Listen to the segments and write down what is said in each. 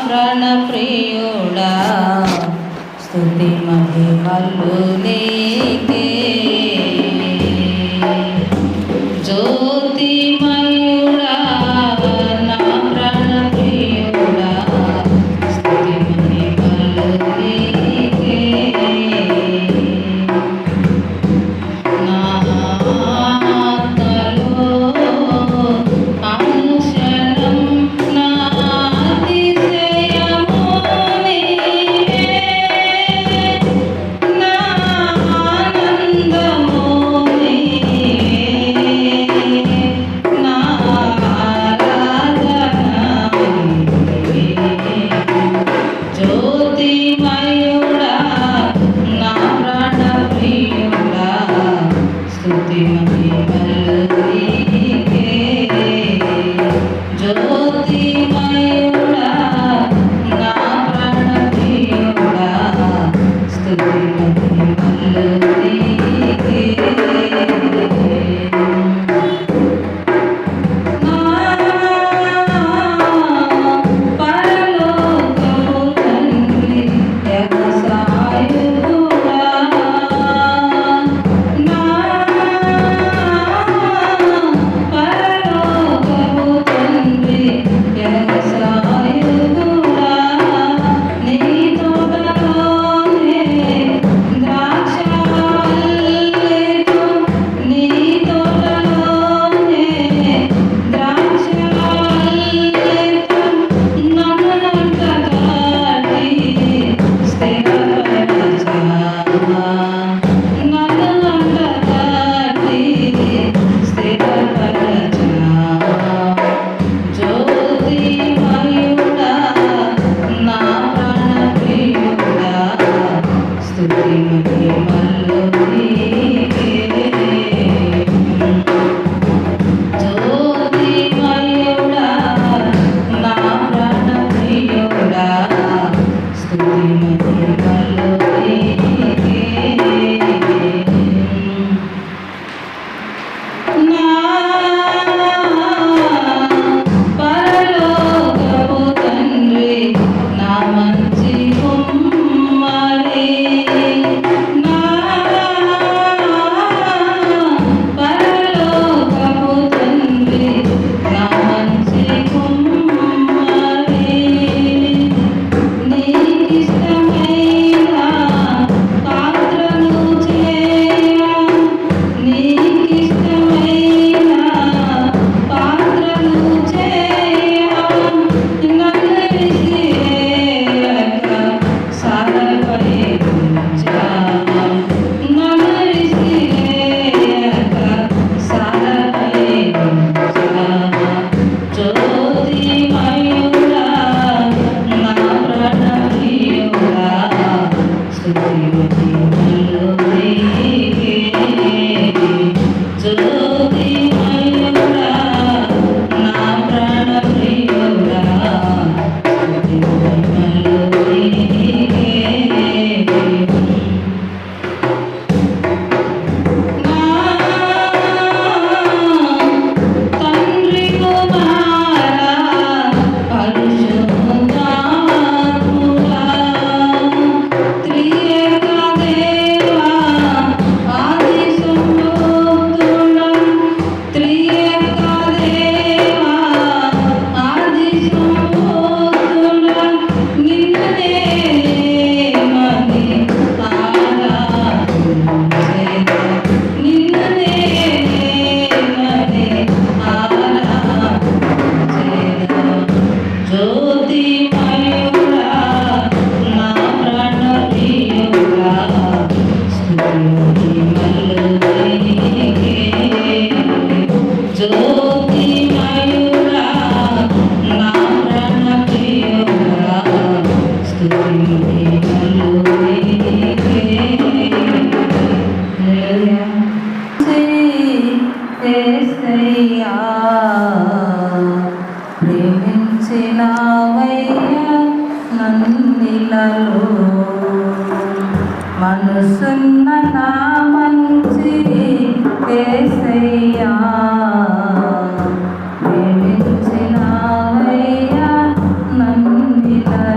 ప్రాణప్రియుడా స్తుతి మహిమలు నీకే జ్యోతిమయుడా నా ప్రాణప్రియుడా స్తుతి మహిమలు నీకే నా ఆత్మలో అనుక్షణం నా అతిశయము నీవే నా ఆనందము నీవే నా ఆరాధన నీవే జ్యోతిమయుడా నా ప్రాణప్రియుడా స్తుతి మహిమలు నీకే జ్యోతిమయుడా నా ప్రాణప్రియుడా స్తుతి మహిమలు నీకే పరలోకము తండ్రి వ్యవసాయుడా నా పరలోకము తండ్రి వ్యవసాయుడా నీ తోటలోనే ద్రాక్షావల్లెతో నీ తోటలోనే ద్రాక్షావల్లెతో నన్నంత కాటి స్థిరపరచా నన్నంత కాటి స్థిరపరచా జ్యోతిమయుడా నా ప్రాణప్రియుడా స్తుతి మహిమలు నీకే జ్యోతిమయుడా నా ప్రాణప్రియుడా స్తుతి మహిమలు నీకే నా పరలోకపు తండ్రి నా మంచి కుమ్మరి నా పరలోకపు తండ్రి నా మంచి కుమ్మరి నీకిష్టమైన పాత్రను చేయ నీకిష్టమైన పాత్రను చేయ నన్ను విసిరేయక సారపై ఉంచావా నన్ను విసిరేయక సారపై ఉంచావా జ్యోతిమయుడా నా ప్రాణప్రియుడా స్తుతి మహిమలు నీకే జ్యోతిమయుడా నా ప్రాణప్రియుడా స్తుతి మహిమలు నీకే నా తండ్రి కుమారా పరిశుద్ధాత్ముడా త్రియేక దేవా ఆది సంభూతుడా త్రియేక దేవా ఆది సంభూతుడా నిన్ను నేనేమని ఆరాధించెదా నిన్ను నేనేమని ఆరాధించెదా జ్యోతిమయుడా నా ప్రాణప్రియుడా స్తుతి మహిమలు నీకే జ్యోతిమయుడా నా ప్రాణప్రియుడా స్తుతి మహిమలు నీకే యేసయ్యా ప్రేమించినావయ్యా నన్నిలలో మనసున్న నా మంచి యేసయ్యా ప్రేమించినావయ్యా నన్నిలలో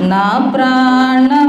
నా ప్రాణమంతా